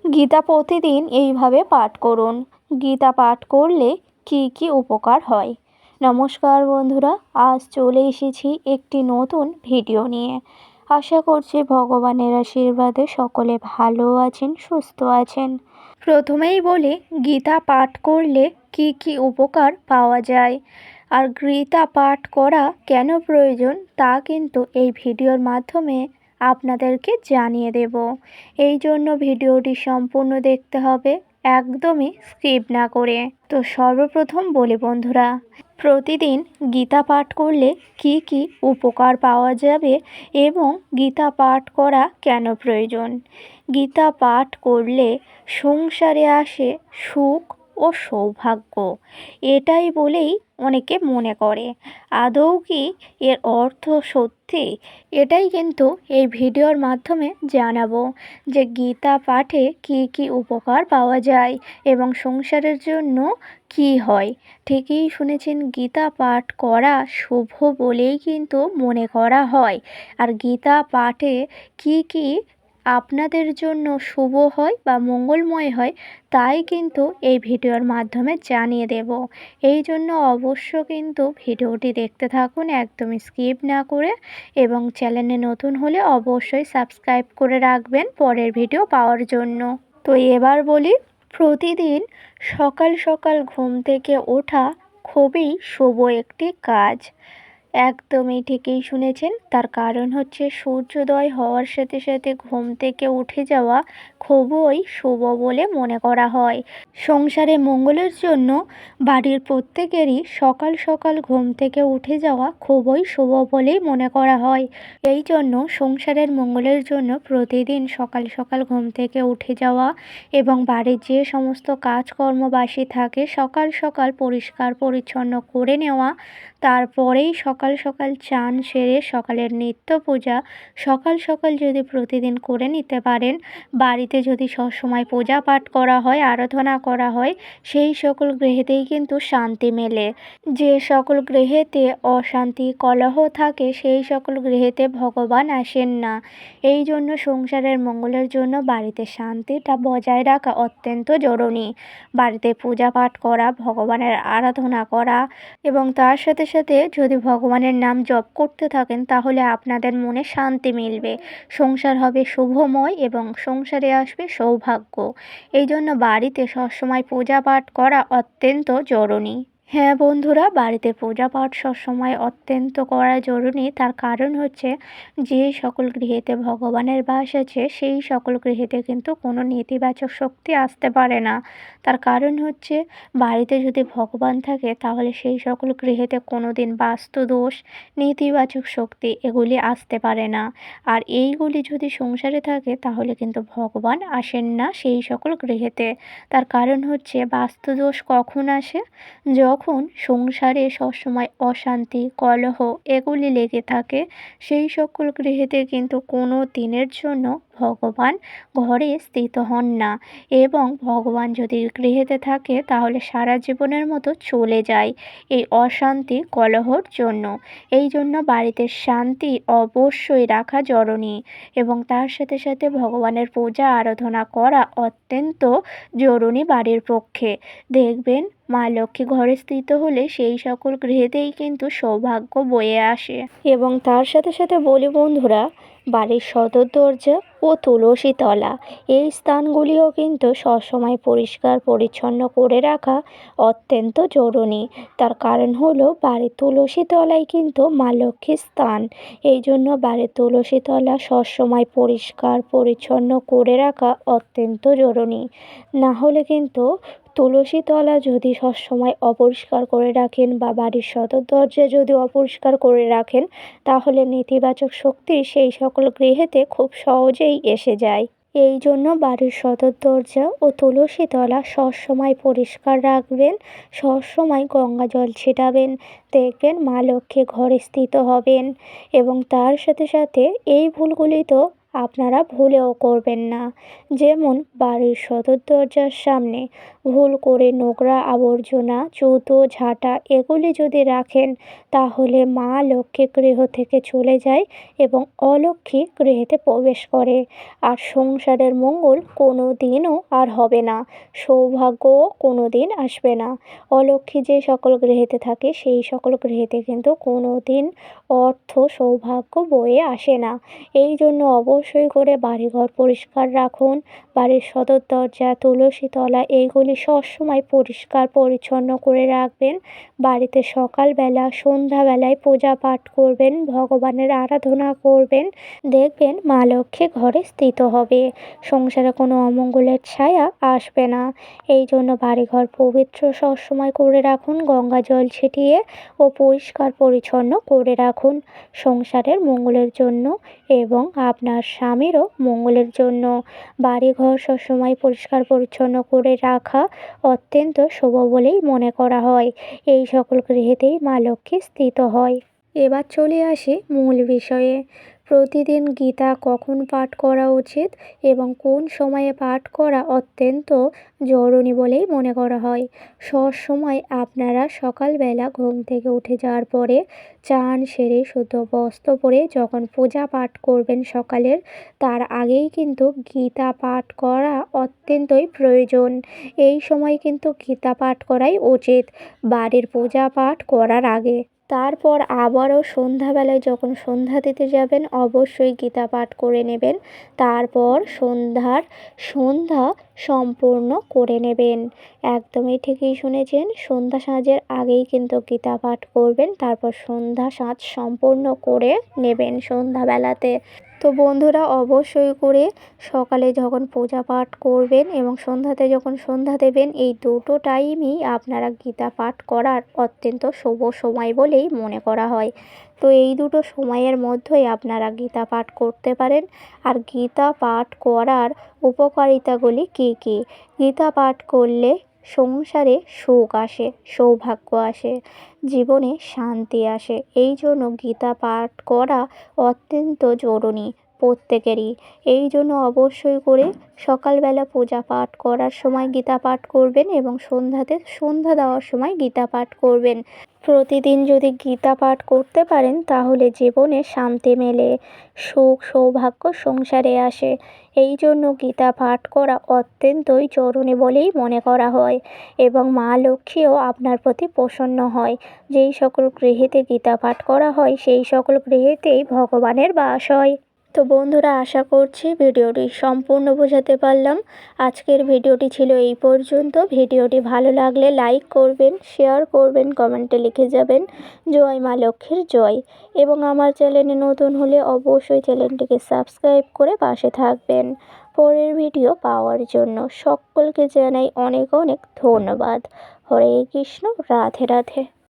গীতা প্রতিদিন এইভাবে পাঠ করুন। গীতা পাঠ করলে কি কি উপকার হয়? নমস্কার বন্ধুরা, আজ চলে এসেছি একটি নতুন ভিডিও নিয়ে। আশা করছি ভগবানের আশীর্বাদে সকলে ভালো আছেন, সুস্থ আছেন। প্রথমেই বলি, গীতা পাঠ করলে কি কি উপকার পাওয়া যায় আর গীতা পাঠ করা কেন প্রয়োজন তা কিন্তু এই ভিডিওর মাধ্যমে আপনাদেরকে জানিয়ে দেব। এই জন্য ভিডিওটি সম্পূর্ণ দেখতে হবে, একদমই স্কিপ না করে। তো সর্বপ্রথম বলি বন্ধুরা, প্রতিদিন গীতা পাঠ করলে কি কি উপকার পাওয়া যাবে এবং গীতা পাঠ করা কেন প্রয়োজন। গীতা পাঠ করলে সংসারে আসে সুখ ও সৌভাগ্য, এটাই বলেই অনেকে মনে করে। আদৌ কি এর অর্থ সত্যি? এটাই কিন্তু এই ভিডিওর মাধ্যমে জানাবো যে গীতা পাঠে কি কি উপকার পাওয়া যায় এবং সংসারের জন্য কি হয়। ঠিকই শুনেছেন, গীতা পাঠ করা শুভ বলেই কিন্তু মনে করা হয়। আর গীতা পাঠে কি কি আপনাদের জন্য শুভ হয় বা মঙ্গলময় হয় তাই কিন্তু এই ভিডিওর মাধ্যমে জানিয়ে দেব। এই জন্য অবশ্য কিন্তু ভিডিওটি দেখতে থাকুন, একদমই স্কিপ না করে, এবং চ্যানেলে নতুন হলে অবশ্যই সাবস্ক্রাইব করে রাখবেন পরের ভিডিও পাওয়ার জন্য। তো এবার বলি, প্রতিদিন সকাল সকাল ঘুম থেকে ওঠা খুবই শুভ একটি কাজ। একদমই ঠিকই শুনেছেন, তার কারণ হচ্ছে সূর্যোদয় হওয়ার সাথে সাথে ঘুম থেকে উঠে যাওয়া খুবই শুভ বলে মনে করা হয়। সংসারে মঙ্গলের জন্য বাড়ির প্রত্যেকেরই সকাল সকাল ঘুম থেকে উঠে যাওয়া খুবই শুভ বলেই মনে করা হয়। এই জন্য সংসারের মঙ্গলের জন্য প্রতিদিন সকাল সকাল ঘুম থেকে উঠে যাওয়া এবং বাড়ির যে সমস্ত কাজকর্ম বাসি থাকে সকাল সকাল পরিষ্কার পরিচ্ছন্ন করে নেওয়া, তারপরেই সকাল সকাল চান সেরে সকালের নিত্য পূজা সকাল সকাল যদি প্রতিদিন করে নিতে পারেন, বাড়িতে যদি সবসময় পূজা পাঠ করা হয়, আরাধনা করা হয়, সেই সকল গৃহেতেই কিন্তু শান্তি মেলে। যে সকল গৃহেতে অশান্তি কলহ থাকে সেই সকল গৃহেতে ভগবান আসেন না। এই জন্য সংসারের মঙ্গলের জন্য বাড়িতে শান্তিটা বজায় রাখা অত্যন্ত জরুরি। বাড়িতে পূজা পাঠ করা, ভগবানের আরাধনা করা এবং তার সাথে সাথে যদি ভগবানের নাম জপ করতে থাকেন তাহলে আপনাদের মনে শান্তি মিলবে, সংসার হবে শুভময় এবং সংসারে আসবে সৌভাগ্য। এই জন্য বাড়িতে সবসময় পূজা পাঠ করা অত্যন্ত জরুরি। হ্যাঁ বন্ধুরা, বাড়িতে পূজা পাঠ সবসময় অত্যন্ত করা জরুরি। তার কারণ হচ্ছে, যে সকল গৃহেতে ভগবানের বাস আছে সেই সকল গৃহেতে কিন্তু কোনো নেতিবাচক শক্তি আসতে পারে না। তার কারণ হচ্ছে, বাড়িতে যদি ভগবান থাকে তাহলে সেই সকল গৃহেতে কোনো দিন বাস্তু দোষ, নেতিবাচক শক্তি এগুলি আসতে পারে না। আর এইগুলি যদি সংসারে থাকে তাহলে কিন্তু ভগবান আসেন না সেই সকল গৃহেতে। তার কারণ হচ্ছে, বাস্তু দোষ কখন আসে? যখন সংসারে সবসময় অশান্তি কলহ এগুলি লেগে থাকে, সেই সকল গৃহেতে কিন্তু কোনো দিনের জন্য ভগবান ঘরে স্থিত হন না এবং ভগবান যদি গৃহেতে থাকে তাহলে সারা জীবনের মতো চলে যায় এই অশান্তি কলহর জন্য। এই জন্য বাড়িতে শান্তি অবশ্যই রাখা জরুরি এবং তার সাথে সাথে ভগবানের পূজা আরাধনা করা অত্যন্ত জরুরি বাড়ির পক্ষে। দেখবেন, মা লক্ষ্মী ঘরে স্থিত হলে সেই সকল গৃহেতেই কিন্তু সৌভাগ্য বয়ে আসে। এবং তার সাথে সাথে বলি বন্ধুরা, বাড়ির সদর দরজা ও তুলসী তলা এই স্থানগুলিও কিন্তু সবসময় পরিষ্কার পরিচ্ছন্ন করে রাখা অত্যন্ত জরুরি। তার কারণ হলো, বাড়ির তুলসী তলাই কিন্তু মা লক্ষ্মীর স্থান। এই জন্য বাড়ির তুলসী তলা সবসময় পরিষ্কার পরিচ্ছন্ন করে রাখা অত্যন্ত জরুরি। না হলে কিন্তু তুলসী তলা যদি সবসময় অপরিষ্কার করে রাখেন বা বাড়ির সদর দরজা যদি অপরিষ্কার করে রাখেন তাহলে নেতিবাচক শক্তি সেই সকল গৃহেতে খুব সহজেই এসে যায়। এই জন্য বাড়ির সদর দরজা ও তুলসী তলা সবসময় পরিষ্কার রাখবেন, সবসময় গঙ্গা জল ছিটাবেন, দেখবেন মা লক্ষ্মী ঘরে স্থিত হবেন। এবং তার সাথে সাথে এই ভুলগুলি তো আপনারা ভুলেও করবেন না। যেমন বাড়ির সদর দরজার সামনে ভুল করে নোংরা আবর্জনা, জুতো, ঝাঁটা এগুলি যদি রাখেন তাহলে মা লক্ষ্মী গৃহ থেকে চলে যায় এবং অলক্ষ্মী গৃহেতে প্রবেশ করে, আর সংসারের মঙ্গল কোনো দিনও আর হবে না, সৌভাগ্যও কোনো দিন আসবে না। অলক্ষ্মী যে সকল গৃহেতে থাকে সেই সকল গৃহেতে কিন্তু কোনো দিন অর্থ সৌভাগ্য বয়ে আসে না। এই জন্য অবশ্যই করে বাড়িঘর পরিষ্কার রাখুন। বাড়ির সদর দরজা, তুলসী তলা এইগুলি সবসময় পরিষ্কার পরিচ্ছন্ন করে রাখবেন। বাড়িতে সকালবেলা সন্ধ্যাবেলায় পূজা পাঠ করবেন, ভগবানের আরাধনা করবেন, দেখবেন মা লক্ষ্মী ঘরে স্থিত হবে, সংসারে কোনো অমঙ্গলের ছায়া আসবে না। এই জন্য বাড়িঘর পবিত্র সবসময় করে রাখুন, গঙ্গা জল ছিটিয়ে ও পরিষ্কার পরিচ্ছন্ন করে রাখুন সংসারের মঙ্গলের জন্য এবং আপনার স্বামীরও মঙ্গলের জন্য। বাড়িঘর সবসময় পরিষ্কার পরিচ্ছন্ন করে রাখা অত্যন্ত শুভ বলেই মনে করা হয়। এই সকল গৃহেতেই মা লক্ষ্মী স্থিত হয়। এবার চলে আসি মূল বিষয়ে। প্রতিদিন গীতা কখন পাঠ করা উচিত এবং কোন সময়ে পাঠ করা অত্যন্ত জরুরি বলেই মনে করা হয়। সবসময় আপনারা সকালবেলা ঘুম থেকে উঠে যাওয়ার পরে চান সেরে শুদ্ধ বস্ত্র পরে যখন পূজা পাঠ করবেন সকালের, তার আগেই কিন্তু গীতা পাঠ করা অত্যন্তই প্রয়োজন। এই সময় কিন্তু গীতা পাঠ করাই উচিত বাড়ির পূজা পাঠ করার আগে। তারপর আবারও সন্ধ্যাবেলায় যখন সন্ধ্যা দিতে যাবেন অবশ্যই গীতা পাঠ করে নেবেন। তারপর সন্ধ্যা সম্পূর্ণ করে নেবেন। একদমই ঠিকই শুনেছেন, সন্ধ্যা সাঁঝের আগেই কিন্তু গীতা পাঠ করবেন, তারপর সন্ধ্যা সাঁঝ সম্পূর্ণ করে নেবেন সন্ধ্যাবেলাতে। তো বন্ধুরা অবশ্যই করে সকালে যখন পূজা পাঠ করবেন এবং সন্ধ্যাতে যখন সন্ধ্যা দেবেন এই দুটো টাইমই আপনারা গীতা পাঠ করার অত্যন্ত শুভ সময় বলেই মনে করা হয়। তো এই দুটো সময়ের মধ্যেই আপনারা গীতা পাঠ করতে পারেন। আর গীতা পাঠ করার উপকারিতাগুলি কী কী? গীতা পাঠ করলে সংসারে সুখ আসে, সৌভাগ্য আসে, জীবনে শান্তি আসে। এই জন্য গীতা পাঠ করা অত্যন্ত জরুরি প্রত্যেকেরই। এই জন্য অবশ্যই করে সকালবেলা পূজা পাঠ করার সময় গীতা পাঠ করবেন এবং সন্ধ্যা দেওয়ার সময় গীতা পাঠ করবেন। প্রতিদিন যদি গীতা পাঠ করতে পারেন তাহলে জীবনে শান্তি মেলে, সুখ সৌভাগ্য সংসারে আসে। এই জন্য গীতা পাঠ করা অত্যন্তই জরুরি বলেই মনে করা হয় এবং মা লক্ষ্মীও আপনার প্রতি প্রসন্ন হয়। যেই সকল গৃহেতে গীতা পাঠ করা হয় সেই সকল গৃহেতেই ভগবানের বাস হয়। তো বন্ধুরা আশা করছি ভিডিওটি সম্পূর্ণ বোঝাতে পারলাম। আজকের ভিডিওটি ছিল এই পর্যন্ত। ভিডিওটি ভালো লাগলে লাইক করবেন, শেয়ার করবেন, কমেন্টে লিখে যাবেন জয় মা লক্ষ্মীর জয়। এবং আমার চ্যানেলে নতুন হলে অবশ্যই চ্যানেলটিকে সাবস্ক্রাইব করে পাশে থাকবেন পরের ভিডিও পাওয়ার জন্য। সকলকে জানাই অনেক অনেক ধন্যবাদ। হরে কৃষ্ণ, রাধে রাধে।